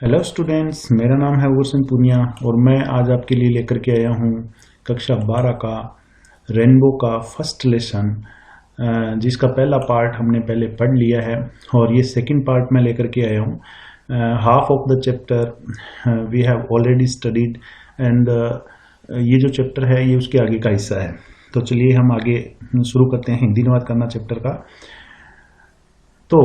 Hello students, मेरा नाम है गुरसिंह पुनिया और मैं आज आपके लिए लेकर के आया हूँ कक्षा 12 का रेनबो का फर्स्ट लेसन, जिसका पहला पार्ट हमने पहले पढ़ लिया है और ये सेकंड पार्ट मैं लेकर के आया हूँ। Half of the chapter we have already studied and ये जो चैप्टर है ये उसके आगे का हिस्सा है। तो चलिए हम आगे शुरू करते हैं हिंदी अनुवाद करना चैप्टर का। तो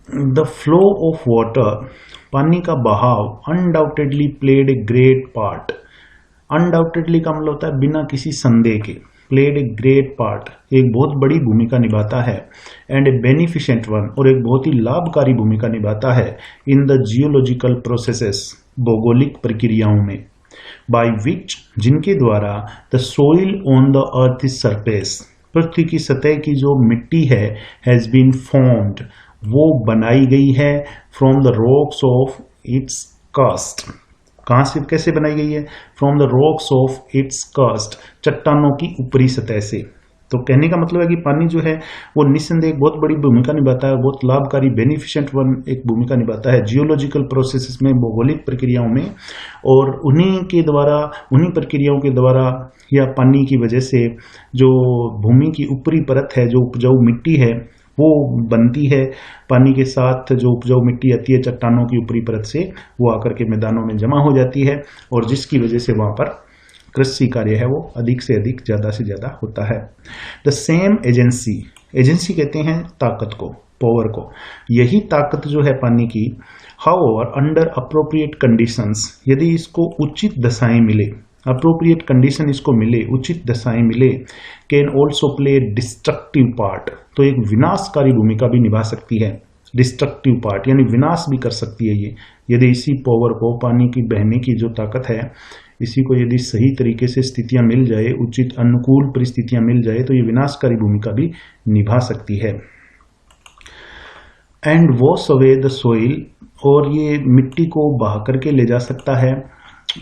द फ्लो ऑफ वाटर, पानी का बहाव, undoubtedly played a great part. Undoubtedly का मतलब होता है बिना किसी संदेह के, प्लेड ए ग्रेट पार्ट, एक बहुत बड़ी भूमिका निभाता है, एंड ए बेनिफिशिएंट वन, और एक बहुत ही लाभकारी भूमिका निभाता है, इन द जियोलॉजिकल प्रोसेसेस, भौगोलिक प्रक्रियाओं में, बाय विच, जिनके द्वारा, the soil on the earth is surface, पृथ्वी की सतह की जो मिट्टी है, हैज बीन फॉर्म्ड, वो बनाई गई है, from the rocks of its crust. कहां से, कैसे बनाई गई है? From the rocks of its crust, चट्टानों की ऊपरी सतह से। तो कहने का मतलब है कि पानी जो है वो निस्संदेह एक बहुत बड़ी भूमिका निभाता है, बहुत लाभकारी, बेनिफिशिएंट वन एक भूमिका निभाता है जियोलॉजिकल प्रोसेसेस में, भौगोलिक प्रक्रियाओं में, और उन्हीं के द्वारा, उन्हीं प्रक्रियाओं के द्वारा या पानी की वजह से जो भूमि की ऊपरी परत है, जो उपजाऊ मिट्टी है, वो बनती है। पानी के साथ जो उपजाऊ मिट्टी आती है चट्टानों की ऊपरी परत से, वो आकर के मैदानों में जमा हो जाती है और जिसकी वजह से वहां पर कृषि कार्य है वो अधिक से अधिक, ज्यादा से ज्यादा होता है। द सेम एजेंसी, एजेंसी कहते हैं ताकत को, पावर को, यही ताकत जो है पानी की, हाउएवर अंडर अप्रोप्रिएट कंडीशंस, यदि इसको उचित दशाएं मिले, अप्रोप्रिएट कंडीशन इसको मिले, उचित दशाएं मिले, can also play destructive part, तो एक विनाशकारी भूमिका भी निभा सकती है। डिस्ट्रक्टिव पार्ट यानी विनाश भी कर सकती है ये, यदि इसी पावर को, पानी की बहने की जो ताकत है, इसी को यदि सही तरीके से स्थितियां मिल जाए, उचित अनुकूल परिस्थितियां मिल जाए, तो ये विनाशकारी भूमिका भी निभा सकती है। And wash away the soil, और ये मिट्टी को बहा करके ले जा सकता है,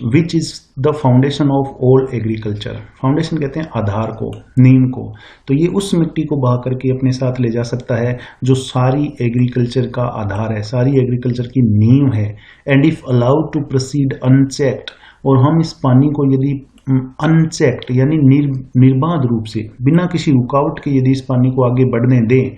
which is the foundation of all agriculture, foundation कहते हैं आधार को, नींव को, तो ये उस मिट्टी को बहा करके अपने साथ ले जा सकता है जो सारी एग्रीकल्चर का आधार है, सारी एग्रीकल्चर की नींव है। And if allowed to proceed unchecked, और हम इस पानी को यदि अनचेक्ड यानी निर्बाध रूप से, बिना किसी रुकावट के यदि इस पानी को आगे बढ़ने दें,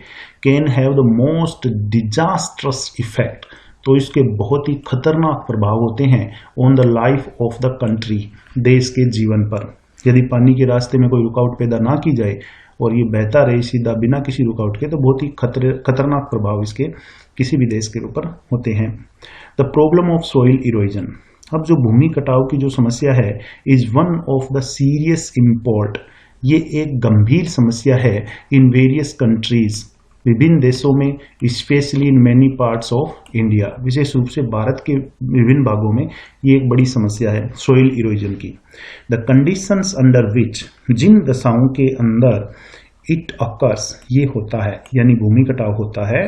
can have the most disastrous effect, तो इसके बहुत ही खतरनाक प्रभाव होते हैं on the life of the country, देश के जीवन पर। यदि पानी के रास्ते में कोई रुकावट पैदा ना की जाए और ये बहता रहे सीधा बिना किसी रुकावट के, तो बहुत ही खतरनाक प्रभाव इसके किसी भी देश के ऊपर होते हैं। The problem of soil erosion, अब जो भूमि कटाव की जो समस्या है, is one of the serious import, ये एक गंभीर समस्या है, इन वेरियस कंट्रीज, विभिन्न देशों में, specially in many parts of India, विशेष रूप से भारत के विभिन्न भागों में ये एक बड़ी समस्या है सॉइल इरोजन की। द कंडीशंस अंडर विच, जिन दशाओं के अंदर, इट अकर्स, ये होता है यानी भूमि कटाव होता है,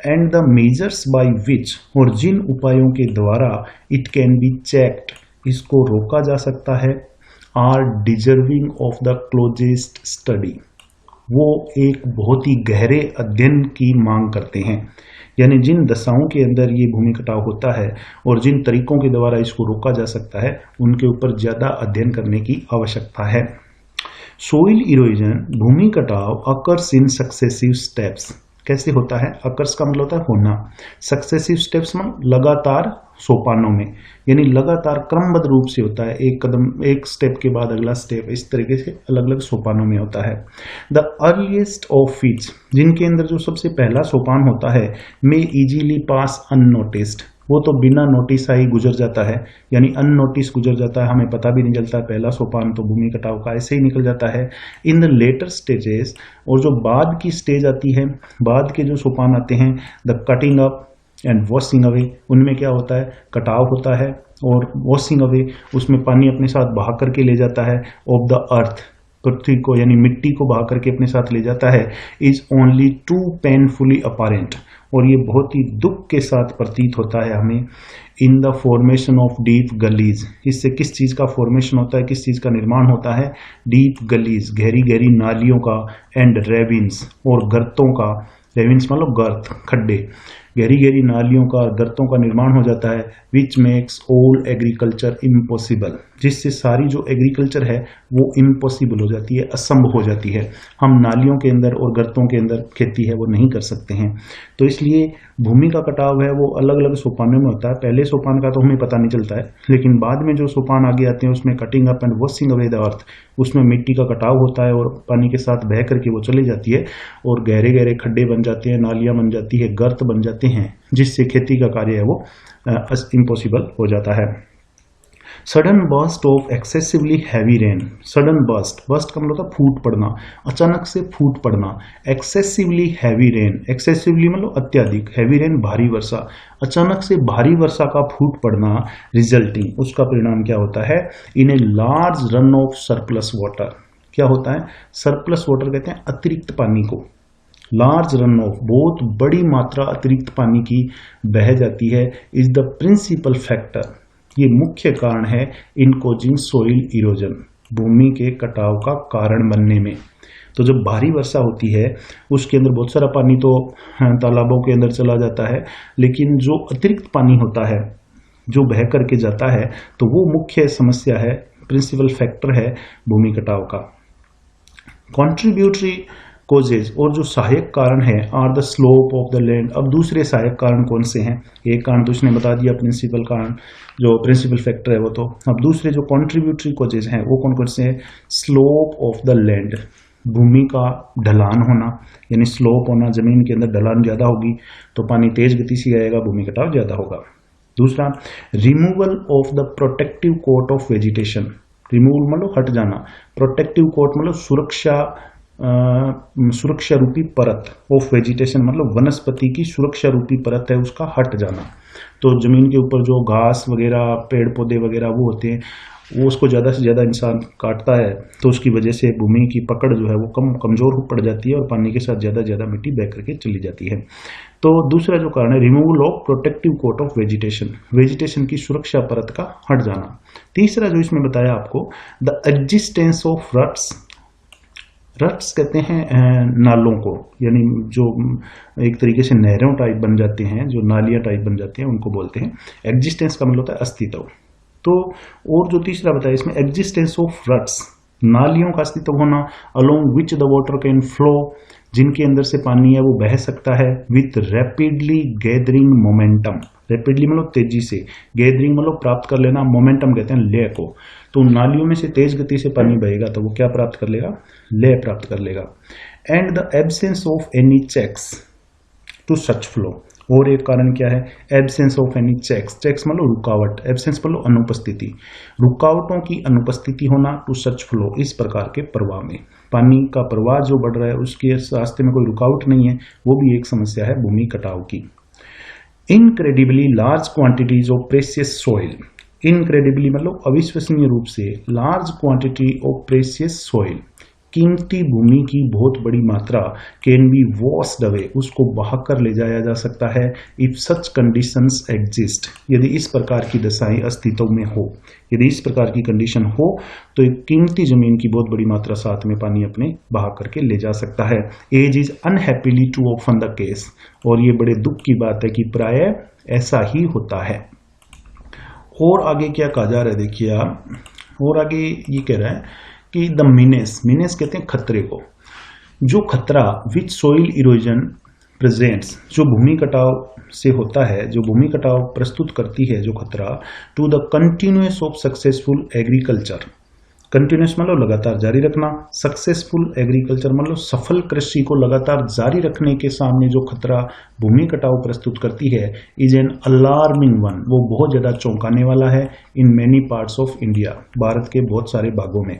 and the measures by which, और जिन उपायों के द्वारा, इट कैन बी चेक्ड, इसको रोका जा सकता है, are deserving of the closest study, वो एक बहुत ही गहरे अध्ययन की मांग करते हैं। यानी जिन दशाओं के अंदर ये भूमि कटाव होता है और जिन तरीकों के द्वारा इसको रोका जा सकता है, उनके ऊपर ज्यादा अध्ययन करने की आवश्यकता है। सोइल इरोजन, भूमि कटाव, अकर्स इन सक्सेसिव स्टेप्स, कैसे होता है? अकर्स का मतलब होता है होना, सक्सेसिव स्टेप्स मतलब लगातार सोपानों में, यानी लगातार क्रमबद्ध रूप से होता है, एक कदम, एक स्टेप के बाद अगला स्टेप, इस तरीके से अलग अलग सोपानों में होता है। द अर्लीस्ट ऑफ विच, जिनके अंदर जो सबसे पहला सोपान होता है, मे इजीली पास अननोटिस्ड, वो तो बिना नोटिस ही गुजर जाता है, यानी अननोटिस गुजर जाता है, हमें पता भी नहीं चलता, पहला सोपान तो भूमि कटाव का ऐसे ही निकल जाता है। इन द लेटर स्टेजेस, और जो बाद की स्टेज आती है, बाद के जो सोपान आते हैं, the cutting up and washing away, उनमें क्या होता है? कटाव होता है, और वॉशिंग अवे, उसमें पानी अपने साथ बहा करके ले जाता है, ऑफ द अर्थ, पृथ्वी को यानी मिट्टी को बहा करके अपने साथ ले जाता है, is only too painfully apparent, और ये बहुत ही दुख के साथ प्रतीत होता है हमें, in the formation of deep gullies, इससे किस चीज का फॉर्मेशन होता है, किस चीज का निर्माण होता है? डीप गलीज, गहरी गहरी नालियों का, एंड रेविन्स, और गर्तों का, रेविन्स मतलब गर्त, खड्डे, गहरी गहरी नालियों का, गर्तों का निर्माण हो जाता है, which makes all agriculture impossible, जिससे सारी जो एग्रीकल्चर है वो इम्पॉसिबल हो जाती है, असंभव हो जाती है। हम नालियों के अंदर और गर्तों के अंदर खेती है वो नहीं कर सकते हैं। तो इसलिए भूमि का कटाव है वो अलग अलग सोपानों में होता है। पहले सोपान का तो हमें पता नहीं चलता है, लेकिन बाद में जो सोपान आगे आते हैं उसमें cutting up and washing away the earth, उसमें मिट्टी का कटाव होता है और पानी के साथ बह करके वो चली जाती है और गहरे गहरे खड्डे बन जाते हैं, नालियां बन जाती है, गर्त बन जाते हैं, जिससे खेती का कार्य है वो इम्पॉसिबल हो जाता है। Sudden burst of excessively heavy rain, sudden burst, burst का मतलब होता है फूट पड़ना, अचानक से फूट पड़ना। एक्सेसिवली हैवी रेन, एक्सेसिवली मतलब अत्यधिक, हैवी रेन भारी वर्षा, अचानक से भारी वर्षा का फूट पड़ना, रिजल्टिंग, उसका परिणाम क्या होता है, in a large run of surplus water. क्या होता है, सरप्लस वाटर कहते हैं अतिरिक्त पानी को, लार्ज रन ऑफ, बहुत बड़ी मात्रा अतिरिक्त पानी की बह जाती है, इज द प्रिंसिपल फैक्टर, ये मुख्य कारण है इन कोजिंग सोइल इरोजन, भूमि के कटाव का कारण बनने में। तो जब भारी वर्षा होती है उसके अंदर बहुत सारा पानी तो तालाबों के अंदर चला जाता है, लेकिन जो अतिरिक्त पानी होता है जो बह करके जाता है तो वो मुख्य समस्या है, प्रिंसिपल फैक्टर है भूमि कटाव का। कॉन्ट्रीब्यूटरी कोजेज, और जो सहायक कारण है, are the slope of the land. अब दूसरे सहायक कारण कौन से हैं, एक कारण तो इसने बता दिया प्रिंसिपल कारण, जो प्रिंसिपल फैक्टर है वो तो। अब दूसरे जो कॉन्ट्रीब्यूटरी कोजेज हैं वो कौन कौन से हैं, स्लोप ऑफ द लैंड, भूमि का ढलान होना, यानी स्लोप होना, जमीन के अंदर ढलान ज्यादा होगी तो पानी तेज गति से आएगा, भूमि कटाव ज्यादा होगा। दूसरा, removal of the protective coat of vegetation, removal मतलब हट जाना, प्रोटेक्टिव कोट मतलब सुरक्षा रूपी परत, ऑफ वेजिटेशन मतलब वनस्पति की सुरक्षा रूपी परत है उसका हट जाना। तो जमीन के ऊपर जो घास वगैरह, पेड़ पौधे वगैरह वो होते हैं, वो उसको ज़्यादा से ज़्यादा इंसान काटता है तो उसकी वजह से भूमि की पकड़ जो है वो कमज़ोर पड़ जाती है और पानी के साथ ज़्यादा से ज़्यादा मिट्टी बह करके चली जाती है। तो दूसरा जो कारण है, removal of protective coat of vegetation, vegetation की सुरक्षा परत का हट जाना। तीसरा जो इसमें बताया आपको, द एग्जिस्टेंस ऑफ रट्स, रट्स कहते हैं नालों को, यानी जो एक तरीके से नहरों टाइप बन जाते हैं, जो नालियां टाइप बन जाती हैं उनको बोलते हैं। एग्जिस्टेंस का मतलब होता है अस्तित्व। तो और जो तीसरा बताया इसमें, एग्जिस्टेंस ऑफ रट्स, नालियों का अस्तित्व होना, along which the water can flow, जिनके अंदर से पानी है वो बह सकता है, with rapidly gathering momentum, rapidly मतलब तेजी से, गैदरिंग मतलब प्राप्त कर लेना, मोमेंटम कहते हैं लय को। तो नालियों में से तेज गति से पानी बहेगा तो वो क्या प्राप्त कर लेगा, लय प्राप्त कर लेगा। And the absence of any checks to such flow, और एक कारण क्या है, absence of any checks, checks मतलब रुकावट, एब्सेंस मतलब अनुपस्थिति, रुकावटों की अनुपस्थिति होना, टू सच फ्लो, इस प्रकार के प्रवाह में, पानी का प्रवाह जो बढ़ रहा है उसके रास्ते में कोई रुकावट नहीं है, वो भी एक समस्या है भूमि कटाव की। Incredibly large quantities of precious soil, incredibly मतलब अविश्वसनीय रूप से, large quantity of precious soil, कीमती भूमि की बहुत बड़ी मात्रा, कैन बी वॉश्ड अवे, उसको बहाकर ले जाया जा सकता है, इफ सच कंडीशंस एग्जिस्ट, यदि इस प्रकार की दशाएं अस्तित्व में हो, यदि इस प्रकार की कंडीशन हो तो एक कीमती जमीन की बहुत बड़ी मात्रा साथ में पानी अपने बहा करके ले जा सकता है। As is unhappily too often the case, और ये बड़े दुख की बात है कि प्राय ऐसा ही होता है। और आगे क्या कहा जा रहा है देखिए आप, और आगे ये कह रहा है कि द मीनेस, मीनेस कहते हैं खतरे को, जो खतरा विच सोइल इरोजन प्रेजेंट्स, जो भूमि कटाव से होता है, जो भूमि कटाव प्रस्तुत करती है जो खतरा, to the continuous of successful agriculture, continuous मतलब लगातार जारी रखना, सक्सेसफुल एग्रीकल्चर मतलब सफल कृषि को लगातार जारी रखने के सामने जो खतरा भूमि कटाव प्रस्तुत करती है, इज एन अलार्मिंग वन, वो बहुत ज्यादा चौंकाने वाला है, in many parts of India, Bharat के बहुत सारे भागों में।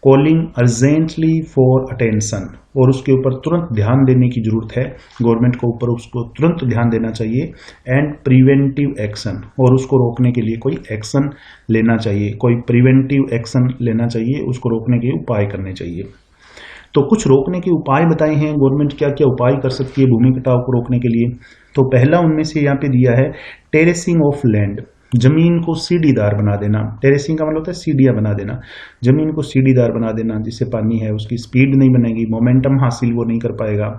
कॉलिंग अर्जेंटली फॉर अटेंशन, और उसके ऊपर तुरंत ध्यान देने की जरूरत है, गवर्नमेंट को ऊपर उसको तुरंत ध्यान देना चाहिए। एंड प्रिवेंटिव एक्शन, और उसको रोकने के लिए कोई एक्शन लेना चाहिए, कोई प्रिवेंटिव एक्शन लेना चाहिए, उसको रोकने के उपाय करने चाहिए। तो कुछ रोकने के उपाय बताए हैं, गवर्नमेंट क्या क्या उपाय कर सकती है भूमि कटाव को रोकने के लिए। तो पहला उनमें से यहाँ पे दिया है, टेरेसिंग ऑफ लैंड, जमीन को सीढ़ीदार बना देना, टेरेसिंग का मतलब होता है सीढ़ियां बना देना, जमीन को सीढ़ीदार बना देना, जिससे पानी है उसकी स्पीड नहीं बनेगी, मोमेंटम हासिल वो नहीं कर पाएगा।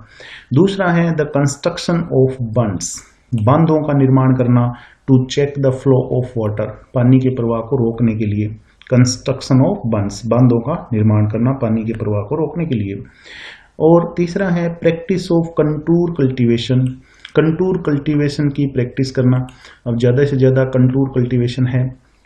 दूसरा है द कंस्ट्रक्शन ऑफ बंड्स, बांधों का निर्माण करना, to check the flow of water, पानी के प्रवाह को रोकने के लिए। कंस्ट्रक्शन ऑफ बंस, बांधों का निर्माण करना पानी के प्रवाह को रोकने के लिए। और तीसरा है practice of contour cultivation, contour cultivation की प्रैक्टिस करना। अब ज़्यादा से ज़्यादा कंटूर कल्टीवेशन है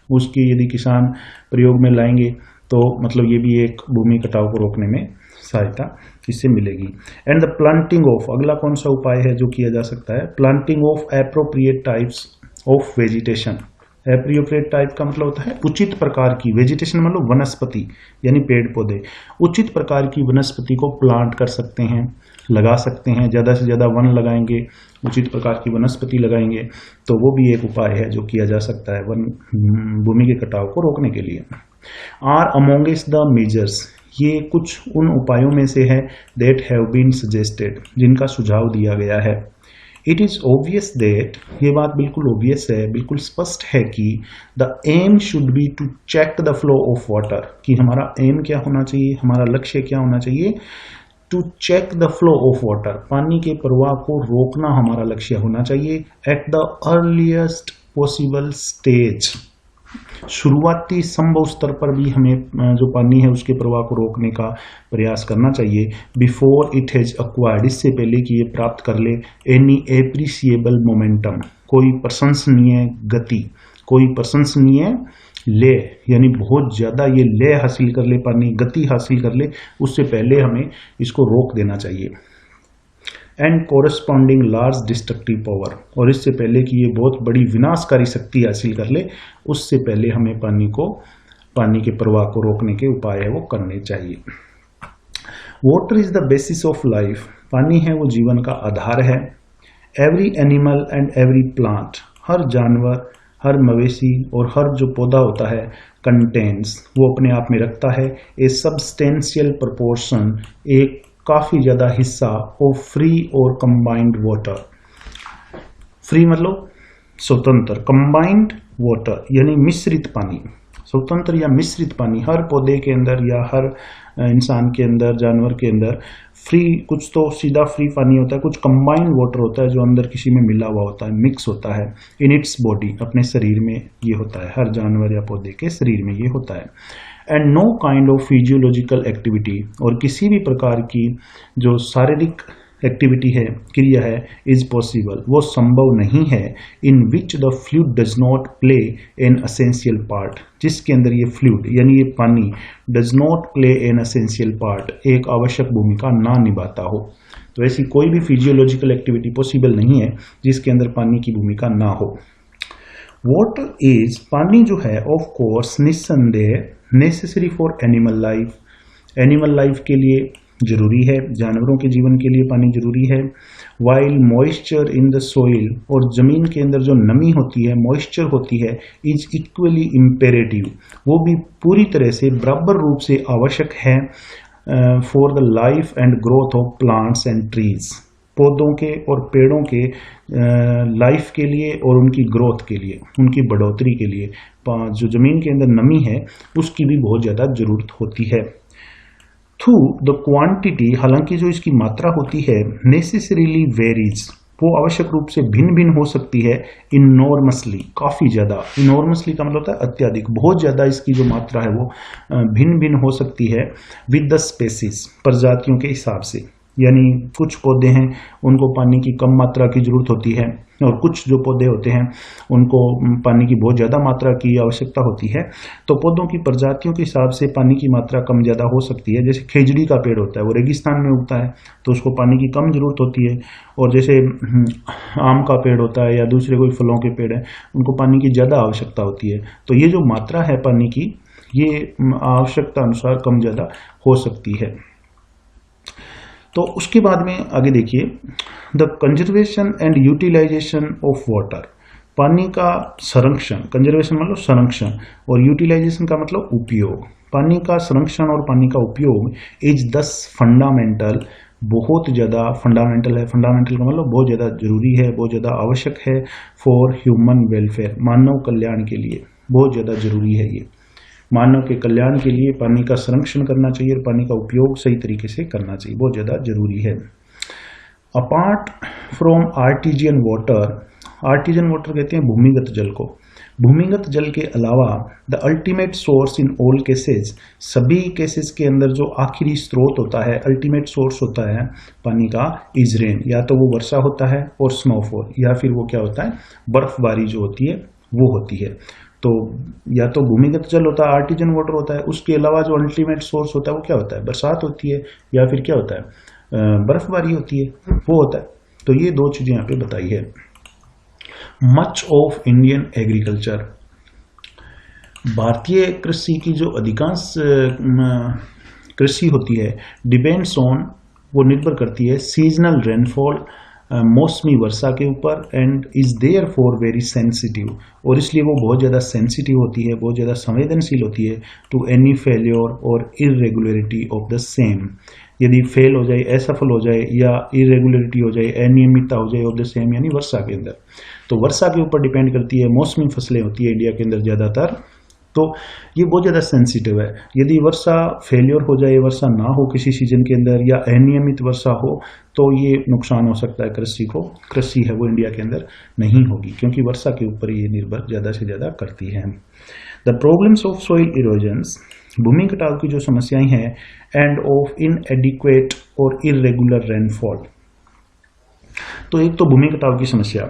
उसकी यदि किसान प्रयोग में लाएंगे तो मतलब ये भी एक भूमि कटाव को रोकने में सहायता इससे मिलेगी। एंड द प्लांटिंग ऑफ, अगला कौन सा उपाय है जो किया जा सकता है, planting of appropriate types of vegetation. Appropriate type का मतलब होता है उचित प्रकार की, वेजिटेशन मतलब वनस्पति यानी पेड़ पौधे, उचित प्रकार की वनस्पति को प्लांट कर सकते हैं, लगा सकते हैं। ज़्यादा से ज़्यादा वन लगाएंगे, उचित प्रकार की वनस्पति लगाएंगे तो वो भी एक उपाय है जो किया जा सकता है वन भूमि के कटाव को रोकने के लिए। आर अमोंगेस्ट द मेजर्स, ये कुछ उन उपायों में से है दैट हैव बीन सजेस्टेड, जिनका सुझाव दिया गया है। इट इज ऑब्वियस दैट, ये बात बिल्कुल ऑब्वियस है, बिल्कुल स्पष्ट है कि the aim should be to check the flow of water, कि हमारा एम क्या होना चाहिए, हमारा लक्ष्य क्या होना चाहिए, to check the flow of water, पानी के प्रवाह को रोकना हमारा लक्ष्य होना चाहिए। At the earliest possible stage, शुरुआती संभव स्तर पर भी हमें जो पानी है उसके प्रवाह को रोकने का प्रयास करना चाहिए। बिफोर इट हैज अक्वायर्ड, इससे पहले कि ये प्राप्त कर ले एनी एप्रिसिएबल मोमेंटम, कोई प्रशंसनीय गति, कोई प्रशंसनीय ले, यानी बहुत ज़्यादा ये ले हासिल कर ले, पानी गति हासिल कर ले, उससे पहले हमें इसको रोक देना चाहिए। And corresponding large destructive power, और इससे पहले कि ये बहुत बड़ी विनाशकारी शक्ति हासिल कर ले, उससे पहले हमें पानी के प्रवाह को रोकने के उपाय है वो करने चाहिए। Water is the basis of life, पानी है वो जीवन का आधार है। Every animal and every plant, हर जानवर, हर मवेशी और हर जो पौधा होता है, कंटेन्स, वो अपने आप में रखता है ए सब्सटेंशियल प्रोपोर्शन, एक काफी ज्यादा हिस्सा ऑफ फ्री और कंबाइंड वाटर। फ्री मतलब स्वतंत्र, कंबाइंड वाटर यानी मिश्रित पानी, स्वतंत्र या मिश्रित पानी हर पौधे के अंदर या हर इंसान के अंदर, जानवर के अंदर फ्री, कुछ तो सीधा फ्री पानी होता है, कुछ कंबाइंड वाटर होता है जो अंदर किसी में मिला हुआ होता है, मिक्स होता है। इन इट्स बॉडी, अपने शरीर में ये होता है, हर जानवर या पौधे के शरीर में ये होता है। And know kind of physiological activity, और किसी भी प्रकार की जो शारीरिक एक्टिविटी है, क्रिया है, इज पॉसिबल, वो संभव नहीं है, in which the fluid does not play an essential part, जिसके अंदर ये फ्लूइड यानी ये पानी does not play an essential part, एक आवश्यक भूमिका ना निभाता हो। तो ऐसी कोई भी फिजियोलॉजिकल एक्टिविटी पॉसिबल नहीं है जिसके अंदर पानी की भूमिका ना हो। वाटर इज, पानी जो है ऑफ कोर्स निस्संदेह necessary for animal life, animal life के लिए जरूरी है, जानवरों के जीवन के लिए पानी जरूरी है। While moisture in the soil, और जमीन के अंदर जो नमी होती है, मॉइस्चर होती है, इज इक्वली इम्पेरेटिव, वो भी पूरी तरह से बराबर रूप से आवश्यक है for the life and growth of plants and trees, पौधों के और पेड़ों के लाइफ के लिए और उनकी ग्रोथ के लिए, उनकी बढ़ोतरी के लिए जो जमीन के अंदर नमी है उसकी भी बहुत ज़्यादा जरूरत होती है। थ्रू द क्वांटिटी, हालांकि जो इसकी मात्रा होती है, नेसेसरीली वेरीज, वो आवश्यक रूप से भिन्न भिन्न हो सकती है। इनॉर्मसली, काफ़ी ज़्यादा, इनॉर्मसली का मतलब होता है अत्यधिक, बहुत ज़्यादा इसकी जो मात्रा है वो भिन्न भिन्न हो सकती है। विद द स्पेसिस, प्रजातियों के हिसाब से, यानी कुछ पौधे हैं उनको पानी की कम मात्रा की जरूरत होती है और कुछ जो पौधे होते हैं उनको पानी की बहुत ज़्यादा मात्रा की आवश्यकता होती है। तो पौधों की प्रजातियों के हिसाब से पानी की मात्रा कम ज़्यादा हो सकती है। जैसे खेजड़ी का पेड़ होता है, वो रेगिस्तान में उगता है तो उसको पानी की कम जरूरत होती है, और जैसे आम का पेड़ होता है या दूसरे कोई फलों के पेड़ हैं उनको पानी की ज़्यादा आवश्यकता होती है। तो ये जो मात्रा है पानी की, ये आवश्यकता अनुसार कम ज़्यादा हो सकती है। तो उसके बाद में आगे देखिए, the conservation and utilisation of water, पानी का संरक्षण, कंजर्वेशन मतलब संरक्षण और यूटिलाइजेशन का मतलब उपयोग। पानी का संरक्षण और पानी का उपयोग इज दस फंडामेंटल, बहुत ज़्यादा फंडामेंटल है, फंडामेंटल का मतलब बहुत ज़्यादा जरूरी है, बहुत ज़्यादा आवश्यक है फॉर ह्यूमन वेलफेयर, मानव कल्याण के लिए बहुत ज़्यादा जरूरी है। ये मानव के कल्याण के लिए पानी का संरक्षण करना चाहिए और पानी का उपयोग सही तरीके से करना चाहिए, बहुत ज़्यादा जरूरी है। अपार्ट फ्रॉम आर्टिजियन वाटर कहते हैं भूमिगत जल को। भूमिगत जल के अलावा the ultimate source in all cases, सभी केसेस के अंदर जो आखिरी स्रोत होता है, अल्टीमेट सोर्स होता है पानी का, इज रेन, या तो वो वर्षा होता है और स्नोफॉल, या फिर वो क्या होता है, बर्फबारी जो होती है वो होती है। तो या तो भूमिगत जल होता है, आर्टिजन वाटर होता है, उसके अलावा जो अल्टीमेट सोर्स होता है वो क्या होता है, बरसात होती है, या फिर क्या होता है, बर्फबारी होती है, वो होता है। तो ये दो चीजें यहाँ पे बताई है। मच ऑफ इंडियन एग्रीकल्चर, भारतीय कृषि की जो अधिकांश कृषि होती है, डिपेंड्स ऑन, वो निर्भर करती है सीजनल रेनफॉल, मौसमी वर्षा के ऊपर, and is therefore very sensitive, और इसलिए वो बहुत ज़्यादा सेंसिटिव होती है, बहुत ज़्यादा संवेदनशील होती है टू एनी फेल्योर और इरेगुलरिटी ऑफ द सेम। यदि फेल हो जाए, असफल हो जाए, या इरेगुलरिटी हो जाए, अनियमितता हो जाए ऑफ द सेम, यानी वर्षा के अंदर, तो वर्षा के ऊपर डिपेंड करती है। मौसमी फसलें होती है इंडिया के अंदर ज़्यादातर, तो ये बहुत ज़्यादा सेंसिटिव है। यदि वर्षा फेलियर हो जाए, वर्षा ना हो किसी सीजन के अंदर, या अनियमित वर्षा हो, तो ये नुकसान हो सकता है कृषि को। कृषि है वो इंडिया के अंदर नहीं होगी, क्योंकि वर्षा के ऊपर ये निर्भर ज़्यादा से ज़्यादा करती है। The problems of soil erosions, भूमि कटाव की जो समस्याएं हैं, एंड ऑफ इनएडिक्वेट और इरेगुलर रेनफॉल। तो एक तो भूमि कटाव की समस्या,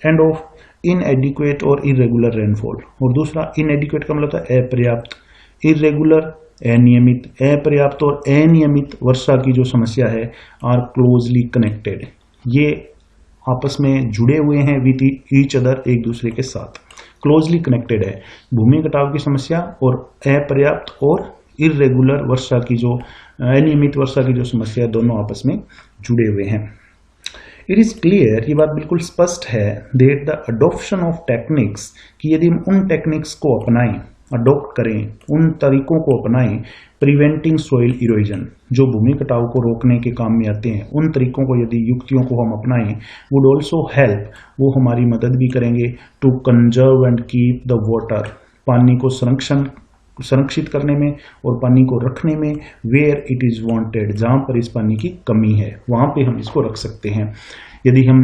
एंड ऑफ इनएडिक्वेट और इरेगुलर रेनफॉल, और दूसरा इनएडिक्वेट का मतलब होता है अपर्याप्त, इरेगुलर अनियमित, अपर्याप्त और अनियमित वर्षा की जो समस्या है, आर क्लोजली कनेक्टेड, ये आपस में जुड़े हुए हैं विद ईच अदर, एक दूसरे के साथ क्लोजली कनेक्टेड है। भूमि कटाव की समस्या और अपर्याप्त और इरेगुलर वर्षा की जो, अनियमित वर्षा की जो समस्या, दोनों आपस में जुड़े हुए हैं। इट इज क्लियर, ये बात बिल्कुल स्पष्ट है, that the adoption of techniques, कि यदि हम उन टेक्निक्स को अपनाएं, अडॉप्ट करें, उन तरीकों को अपनाएं, प्रिवेंटिंग सोइल इरोजन, जो भूमि कटाव को रोकने के काम में आते हैं, उन तरीकों को, यदि युक्तियों को हम अपनाएं, वुड ऑल्सो हेल्प, वो हमारी मदद भी करेंगे, to conserve and keep the water, पानी को संरक्षित करने में और पानी को रखने में, वेयर इट इज वांटेड, जहां पर इस पानी की कमी है वहां पे हम इसको रख सकते हैं। यदि हम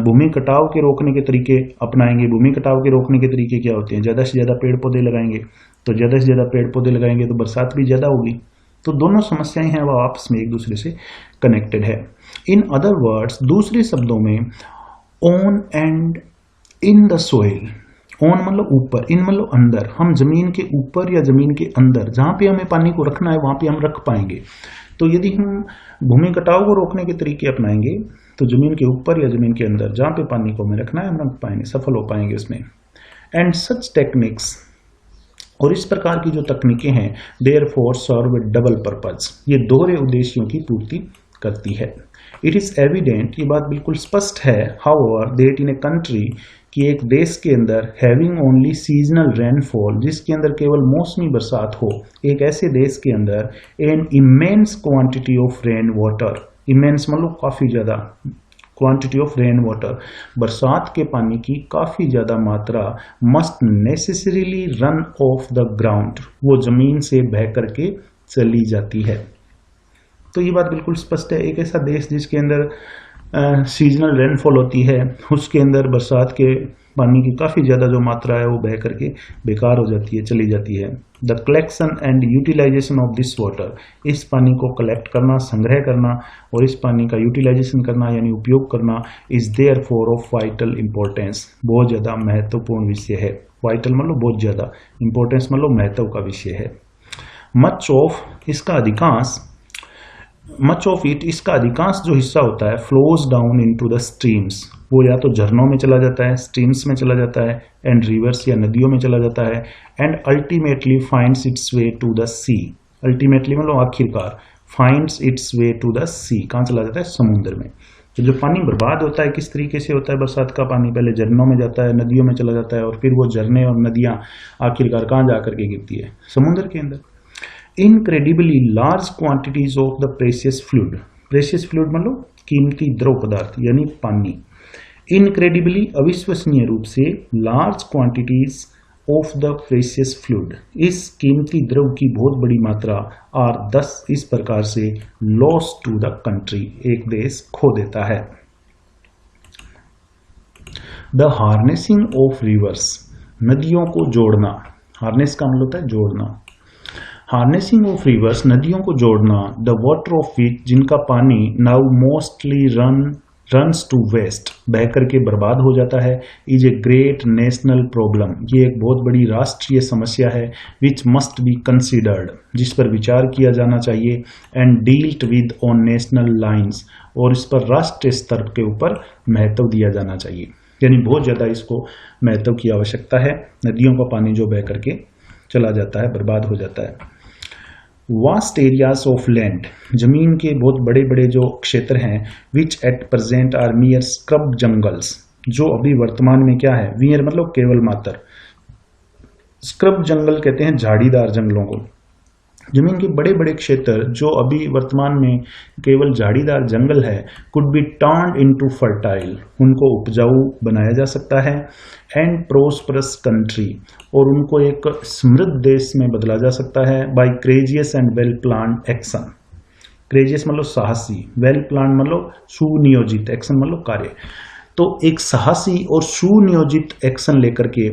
भूमि कटाव के रोकने के तरीके अपनाएंगे, भूमि कटाव के रोकने के तरीके क्या होते हैं, ज़्यादा से ज़्यादा पेड़ पौधे लगाएंगे, तो ज़्यादा से ज़्यादा पेड़ पौधे लगाएंगे तो बरसात भी ज़्यादा होगी। तो दोनों समस्याएं हैं वो आपस में एक दूसरे से कनेक्टेड है। इन अदर वर्ड्स, दूसरे शब्दों में, on and in the soil, on मतलब ऊपर, इन मतलब अंदर, हम जमीन के ऊपर या जमीन के अंदर, जहां पे हमें पानी को रखना है वहां पे हम रख पाएंगे। तो यदि हम भूमि कटाव को रोकने के तरीके अपनाएंगे, तो जमीन के ऊपर या जमीन के अंदर जहां पे पानी को हमें रखना है हम रख पाएंगे, सफल हो पाएंगे उसमें। एंड सच टेक्निक्स, और इस प्रकार की जो तकनीकें हैं, therefore serve double purpose, ये दोहरे उद्देश्यों की पूर्ति करती है। इट इज एविडेंट, ये बात बिल्कुल स्पष्ट है, however that in a country, कि एक देश के अंदर, हैविंग ओनली सीजनल रेनफॉल, जिसके अंदर केवल मौसमी बरसात हो, एक ऐसे देश के अंदर an immense quantity of rain water, immense मतलब काफी ज्यादा, क्वांटिटी ऑफ रेन वाटर, बरसात के पानी की काफी ज्यादा मात्रा, must necessarily run of the ground, वो जमीन से बह करके चली जाती है। तो ये बात बिल्कुल स्पष्ट है, एक ऐसा देश जिसके अंदर सीजनल रेनफॉल होती है, उसके अंदर बरसात के पानी की काफ़ी ज़्यादा जो मात्रा है वो बह करके बेकार हो जाती है, चली जाती है। The collection and utilisation of this water, इस पानी को कलेक्ट करना, संग्रह करना और इस पानी का यूटिलाइजेशन करना यानी उपयोग करना, is therefore of vital importance, बहुत ज़्यादा महत्वपूर्ण विषय है। वाइटल मतलब बहुत ज़्यादा, इंपॉर्टेंस मतलब महत्व का विषय है। मच ऑफ, इसका अधिकांश, मच ऑफ इट, इसका अधिकांश जो हिस्सा होता है, flows down into the streams, वो या तो झरनों में चला जाता है, स्ट्रीम्स में चला जाता है, एंड रिवर्स या नदियों में चला जाता है, and ultimately finds its way to the sea, ultimately मतलब आखिरकार, finds its way to the sea, कहाँ चला जाता है, समुद्र में। तो जो पानी बर्बाद होता है किस तरीके से होता है, बरसात का पानी पहले झरनों में जाता है, नदियों में चला जाता है, और फिर वो झरने और नदियां आखिरकार कहाँ जा करके गिरती है, समुद्र के अंदर। Incredibly large quantities of the precious fluid, precious fluid मतलब कीमती द्रव पदार्थ यानी पानी, इनक्रेडिबली अविश्वसनीय रूप से, large quantities of the precious fluid, इस कीमती द्रव की बहुत बड़ी मात्रा आर 10 इस प्रकार से लॉस टू द कंट्री, एक देश खो देता है। द हार्नेसिंग ऑफ रिवर्स, नदियों को जोड़ना, हार्नेस का मतलब होता है जोड़ना। हार्नेसिंग ऑफ रिवर्स, नदियों को जोड़ना, द वाटर ऑफ विच, जिनका पानी now mostly runs to waste, बह करके बर्बाद हो जाता है, is a great national problem, ये एक बहुत बड़ी राष्ट्रीय समस्या है, विच मस्ट बी कंसिडर्ड, जिस पर विचार किया जाना चाहिए, and dealt with on national lines, और इस पर राष्ट्रीय स्तर के ऊपर महत्व दिया जाना चाहिए, यानी बहुत ज़्यादा इसको महत्व की आवश्यकता है। नदियों का पानी जो बह करके चला जाता है, बर्बाद हो जाता है। वास्ट एरियाज ऑफ लैंड, जमीन के बहुत बड़े बड़े जो क्षेत्र हैं, which at present are mere scrub jungles, जो अभी वर्तमान में क्या है, मियर मतलब केवल मात्र, स्क्रब जंगल कहते हैं झाड़ीदार जंगलों को। जमीन के बड़े बड़े क्षेत्र जो अभी वर्तमान में केवल झाड़ीदार जंगल है, could be turned into fertile, उनको उपजाऊ बनाया जा सकता है, एंड प्रोस्परस कंट्री, और उनको एक समृद्ध देश में बदला जा सकता है, by courageous and well planned action. Courageous मतलब साहसी, वेल प्लान्ड मतलब सुनियोजित, एक्शन मतलब कार्य। तो एक साहसी और सुनियोजित एक्शन लेकर के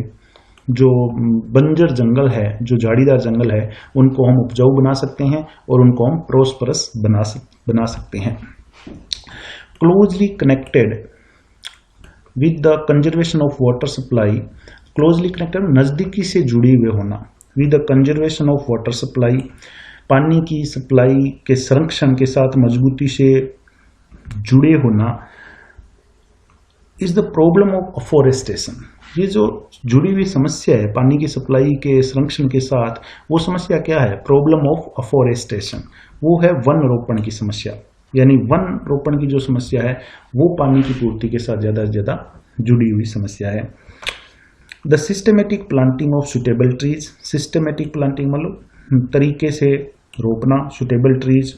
जो बंजर जंगल है, जो झाड़ीदार जंगल है, उनको हम उपजाऊ बना सकते हैं और उनको हम प्रोस्परस बना सकते हैं। Closely connected with the conservation of water supply, closely connected नजदीकी से जुड़ी हुए होना, with the conservation of water supply, पानी की सप्लाई के संरक्षण के साथ मजबूती से जुड़े होना, is the problem of afforestation, ये जो जुड़ी हुई समस्या है पानी की सप्लाई के संरक्षण के साथ, वो समस्या क्या है, प्रॉब्लम ऑफ अफोरेस्टेशन, वो है वन रोपण की समस्या, यानी वन रोपण की जो समस्या है वो पानी की पूर्ति के साथ ज्यादा से ज्यादा जुड़ी हुई समस्या है। The systematic planting of suitable trees, systematic planting मतलब तरीके से रोपना, सुटेबल ट्रीज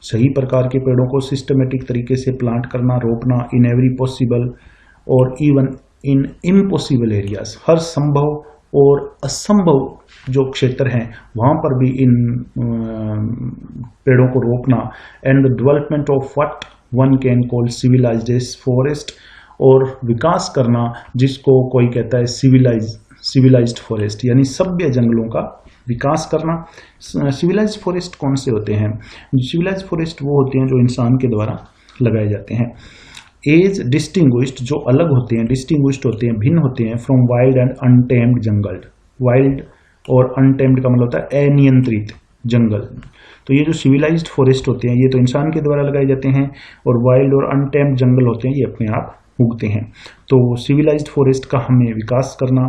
सही प्रकार के पेड़ों को सिस्टमेटिक तरीके से प्लांट करना, रोपना, इन एवरी पॉसिबल और इवन इन इम्पॉसिबल एरियाज, हर संभव और असंभव जो क्षेत्र हैं वहां पर भी इन पेड़ों को रोपना, and the development of what one can call civilised forest, और विकास करना जिसको कोई कहता है सिविलाइज्ड फॉरेस्ट, यानी सभ्य जंगलों का विकास करना। सिविलाइज्ड फॉरेस्ट कौन से होते हैं? सिविलाइज्ड फॉरेस्ट वो होते हैं जो इंसान के द्वारा लगाए जाते हैं। एज डिस्टिंग्विश्ड, जो अलग होते हैं, डिस्टिंग्विश्ड होते हैं, भिन्न होते हैं, from wild and untamed jungle. Wild और अनटेम्ड का मतलब होता है अनियंत्रित जंगल। तो ये जो सिविलाइज्ड फॉरेस्ट होते हैं ये तो इंसान के द्वारा लगाए जाते हैं, और वाइल्ड और अनटेम्ड जंगल होते हैं ये अपने आप उगते हैं। तो सिविलाइज्ड फॉरेस्ट का हमें विकास करना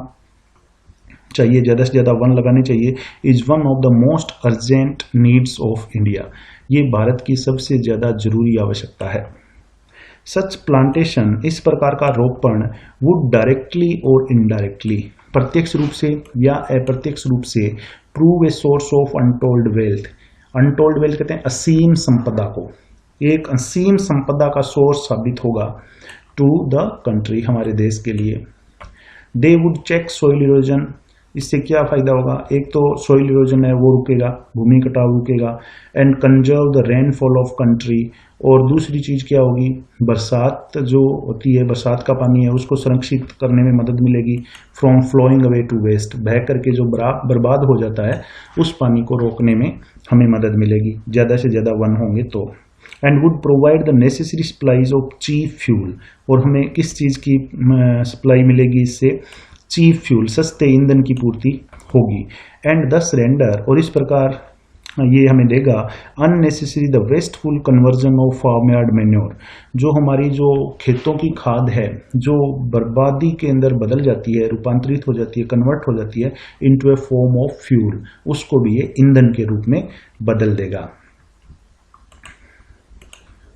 चाहिए, ज़्यादा से ज़्यादा वन लगाने चाहिए। Is one of the most urgent needs of India, ये भारत की सबसे ज़्यादा जरूरी आवश्यकता है। सच प्लांटेशन, इस प्रकार का रोपण, वुड डायरेक्टली और इनडायरेक्टली, प्रत्यक्ष रूप से या अप्रत्यक्ष रूप से, prove a source of untold wealth. Untold wealth कहते हैं असीम संपदा को, एक असीम संपदा का सोर्स साबित होगा टू द कंट्री, हमारे देश के लिए। They would check soil erosion, इससे क्या फायदा होगा? एक तो सॉइल इरोजन है वो रुकेगा, भूमि कटाव रुकेगा, and conserve the rainfall of country, और दूसरी चीज क्या होगी, बरसात जो होती है, बरसात का पानी है उसको संरक्षित करने में मदद मिलेगी। From flowing away to waste, बह करके जो बर्बाद हो जाता है उस पानी को रोकने में हमें मदद मिलेगी, ज्यादा से ज्यादा वन होंगे तो। And would provide the necessary supplies of cheap fuel, और हमें किस चीज की सप्लाई मिलेगी इससे? चीप फ्यूल, सस्ते ईंधन की पूर्ति होगी। एंड दस रेंडर, और इस प्रकार ये हमें देगा unnecessary the wasteful conversion of farmyard manure, जो हमारी जो खेतों की खाद है जो बर्बादी के अंदर बदल जाती है, रूपांतरित हो जाती है, कन्वर्ट हो जाती है into a form of fuel, उसको भी ये ईंधन के रूप में बदल देगा।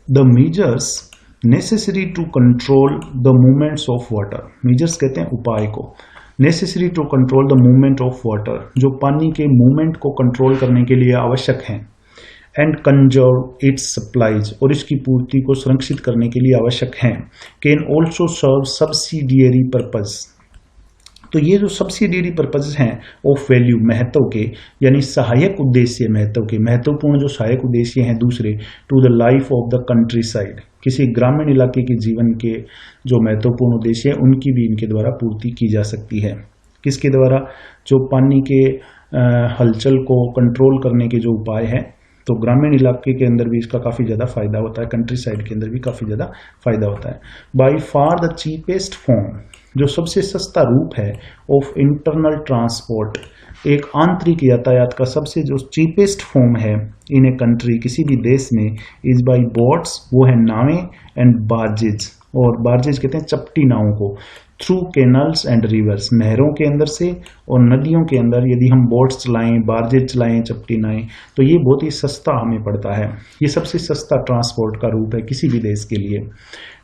The measures necessary to control the movements of water, measures कहते हैं उपाय को, necessary to control the movement of water, जो पानी के मूवमेंट को कंट्रोल करने के लिए आवश्यक हैं। एंड कंजर्व इट्स सप्लाईज, और इसकी पूर्ति को संरक्षित करने के लिए आवश्यक हैं। Can also serve subsidiary purpose, तो ये जो सब्सिडियरी पर्पज हैं ऑफ वैल्यू, महत्व के, यानी सहायक उद्देश्य महत्व के, महत्वपूर्ण जो सहायक उद्देश्य हैं दूसरे, to the life of the countryside, किसी ग्रामीण इलाके के जीवन के जो महत्वपूर्ण उद्देश्य है उनकी भी इनके द्वारा पूर्ति की जा सकती है। किसके द्वारा? जो पानी के हलचल को कंट्रोल करने के जो उपाय हैं, तो ग्रामीण इलाके के अंदर भी इसका काफ़ी ज़्यादा फायदा होता है, कंट्री साइड के अंदर भी काफ़ी ज़्यादा फायदा होता है। By far the cheapest form, जो सबसे सस्ता रूप है ऑफ इंटरनल ट्रांसपोर्ट, एक आंतरिक यातायात का सबसे जो चीपेस्ट फॉर्म है इन ए कंट्री, किसी भी देश में, इज बाई बोट्स, वो है नावें, एंड बार्जेज, और बार्जेज कहते हैं चपटी नावों को, थ्रू कैनल्स एंड रिवर्स, नहरों के अंदर से और नदियों के अंदर यदि हम बोट्स चलाएं, बार्जेज चलाएं, चपटी नाएं, तो ये बहुत ही सस्ता हमें पड़ता है। ये सबसे सस्ता ट्रांसपोर्ट का रूप है किसी भी देश के लिए।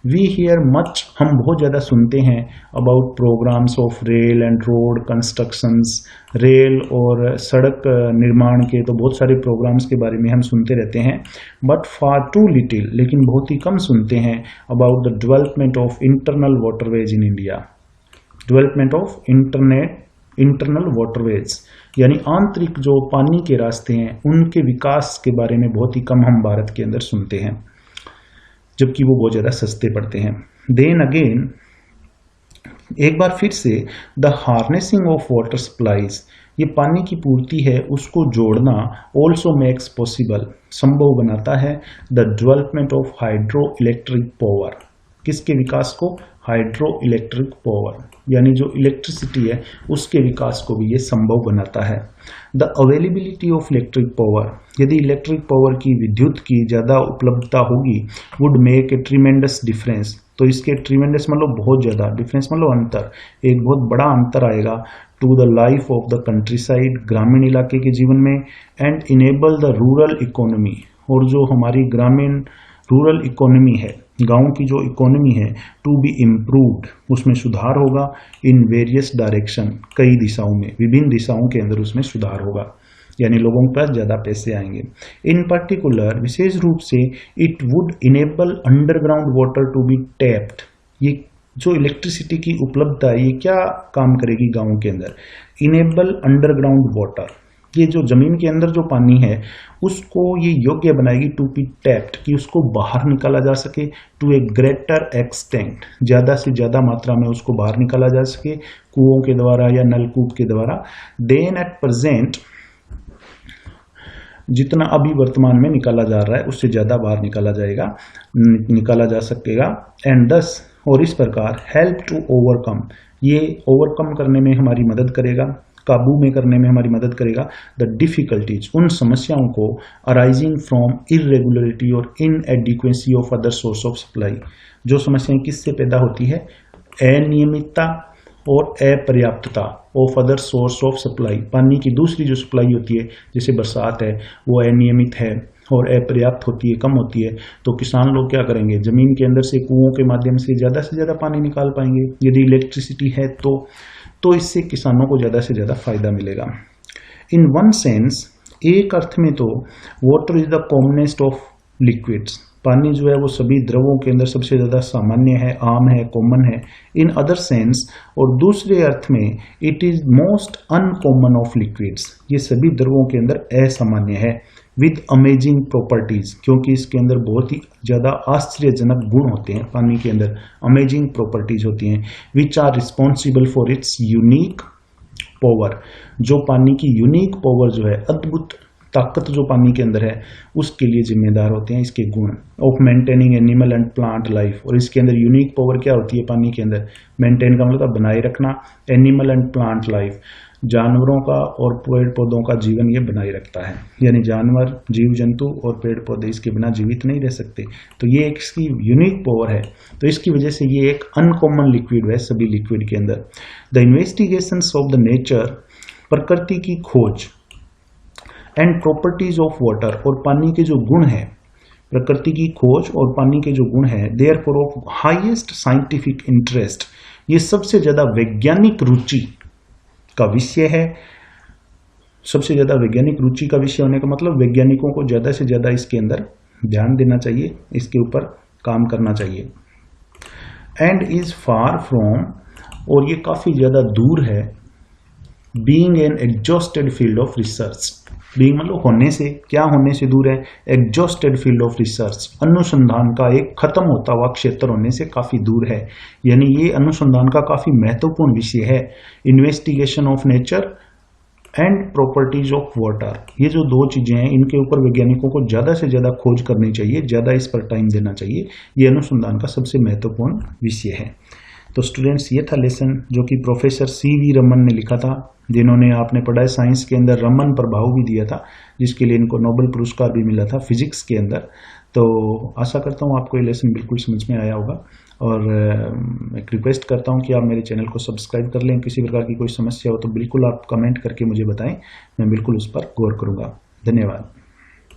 वी हियर मच, हम बहुत ज़्यादा सुनते हैं about programmes of rail and road constructions, rail और सड़क निर्माण के तो बहुत सारे प्रोग्राम्स के बारे में हम सुनते रहते हैं। बट फार टू लिटिल, लेकिन बहुत ही कम सुनते हैं about the development of internal waterways in India. Development of internal waterways, यानी आंतरिक जो पानी के रास्ते हैं उनके विकास के बारे में बहुत ही कम हम भारत के अंदर सुनते हैं, जबकि वो बहुत ज़्यादा सस्ते पड़ते हैं। देन अगेन, एक बार फिर से, the harnessing of water supplies, ये पानी की पूर्ति है उसको जोड़ना, ऑल्सो मेक्स पॉसिबल, संभव बनाता है, the development of hydro electric power, किसके विकास को? हाइड्रो इलेक्ट्रिक पावर, यानी जो इलेक्ट्रिसिटी है उसके विकास को भी ये संभव बनाता है। The availability of electric power, यदि इलेक्ट्रिक पावर की, विद्युत की ज़्यादा उपलब्धता होगी, would make a tremendous difference, तो इसके ट्रीमेंडस मतलब बहुत ज़्यादा, डिफरेंस मतलब अंतर, एक बहुत बड़ा अंतर आएगा to the life of the countryside, ग्रामीण इलाके के जीवन में, and enable the rural economy, और जो हमारी ग्रामीण रूरल इकोनॉमी है, गांव की जो इकोनॉमी है, टू बी इम्प्रूव्ड, उसमें सुधार होगा, इन वेरियस डायरेक्शन, कई दिशाओं में, विभिन्न दिशाओं के अंदर उसमें सुधार होगा, यानी लोगों के पास ज़्यादा पैसे आएंगे। इन पर्टिकुलर, विशेष रूप से, it would enable underground water to be tapped, ये जो इलेक्ट्रिसिटी की उपलब्धता है ये क्या काम करेगी गाँव के अंदर? इनेबल अंडरग्राउंड वाटर, ये जो जमीन के अंदर जो पानी है उसको ये योग्य बनाएगी टू बी टैप्ड, कि उसको बाहर निकाला जा सके, टू ए ग्रेटर एक्सटेंट, ज़्यादा से ज़्यादा मात्रा में उसको बाहर निकाला जा सके कुओं के द्वारा या नलकूप के द्वारा। देन एट प्रेजेंट, जितना अभी वर्तमान में निकाला जा रहा है उससे ज़्यादा बाहर निकाला जा सकेगा। एंड दस, और इस प्रकार, हेल्प टू ओवरकम, ये ओवरकम करने में हमारी मदद करेगा, काबू में करने में हमारी मदद करेगा, द डिफिकल्टीज, उन समस्याओं को, अराइजिंग फ्रॉम इरेगुलरिटी और inadequacy of other source of supply, जो समस्याएं किससे पैदा होती है? अनियमितता और अपर्याप्तता of other source of supply, पानी की दूसरी जो सप्लाई होती है, जैसे बरसात है वो अनियमित है और अपर्याप्त होती है, कम होती है, तो किसान लोग क्या करेंगे? जमीन के अंदर से कुओं के माध्यम से ज़्यादा पानी निकाल पाएंगे। यदि इलेक्ट्रिसिटी है तो इससे किसानों को ज़्यादा से ज़्यादा फायदा मिलेगा। इन वन सेंस, एक अर्थ में तो water is the commonest of liquids, पानी जो है वो सभी द्रवों के अंदर सबसे ज़्यादा सामान्य है, आम है, कॉमन है। इन अदर सेंस, और दूसरे अर्थ में, it is most uncommon of liquids, ये सभी द्रवों के अंदर असामान्य है। विद अमेजिंग प्रॉपर्टीज, क्योंकि इसके अंदर बहुत ही ज़्यादा आश्चर्यजनक गुण होते हैं, पानी के अंदर अमेजिंग प्रॉपर्टीज होती हैं, which are responsible for its unique power, जो पानी की यूनिक पावर जो है, अद्भुत ताकत जो पानी के अंदर है, उसके लिए जिम्मेदार होते हैं इसके गुण। Of maintaining animal and plant life, और इसके अंदर यूनिक पावर क्या होती है पानी के अंदर? मेंटेन का मतलब बनाए रखना, एनिमल एंड प्लांट लाइफ, जानवरों का और पेड़ पौधों का जीवन ये बनाए रखता है, यानी जानवर, जीव जंतु और पेड़ पौधे इसके बिना जीवित नहीं रह सकते। तो ये एक इसकी यूनिक पावर है, तो इसकी वजह से ये एक अनकॉमन लिक्विड है सभी लिक्विड के अंदर। The investigations of the nature, प्रकृति की खोज, एंड प्रॉपर्टीज ऑफ वाटर, और पानी के जो गुण है, प्रकृति की खोज और पानी के जो गुण है, therefore of highest scientific interest, ये सबसे ज्यादा वैज्ञानिक रुचि का विषय है। सबसे ज्यादा वैज्ञानिक रुचि का विषय होने का मतलब वैज्ञानिकों को ज्यादा से ज्यादा इसके अंदर ध्यान देना चाहिए, इसके ऊपर काम करना चाहिए। एंड इज फार फ्रॉम और ये काफ़ी ज़्यादा दूर है being an exhausted field of research. Being मतलब होने से, क्या होने से दूर है? एग्जॉस्टेड फील्ड ऑफ रिसर्च, अनुसंधान का एक खत्म होता हुआ क्षेत्र होने से काफ़ी दूर है। यानी ये अनुसंधान का काफ़ी महत्वपूर्ण विषय है। Investigation of nature and properties of water, ये जो दो चीजें हैं इनके ऊपर वैज्ञानिकों को ज़्यादा से ज़्यादा खोज करनी चाहिए, ज़्यादा इस पर टाइम देना चाहिए। ये अनुसंधान का सबसे महत्वपूर्ण विषय है। तो स्टूडेंट्स, ये था लेसन जो कि प्रोफेसर CV रमन ने लिखा था, जिन्होंने आपने पढ़ा है साइंस के अंदर रमन प्रभाव भी दिया था, जिसके लिए इनको नोबेल पुरस्कार भी मिला था फिजिक्स के अंदर। तो आशा करता हूँ आपको ये लेसन बिल्कुल समझ में आया होगा, और एक रिक्वेस्ट करता हूँ कि आप मेरे चैनल को सब्सक्राइब कर लें। किसी प्रकार की कोई समस्या हो तो बिल्कुल आप कमेंट करके मुझे बताएं, मैं बिल्कुल उस पर गौर करूँगा। धन्यवाद।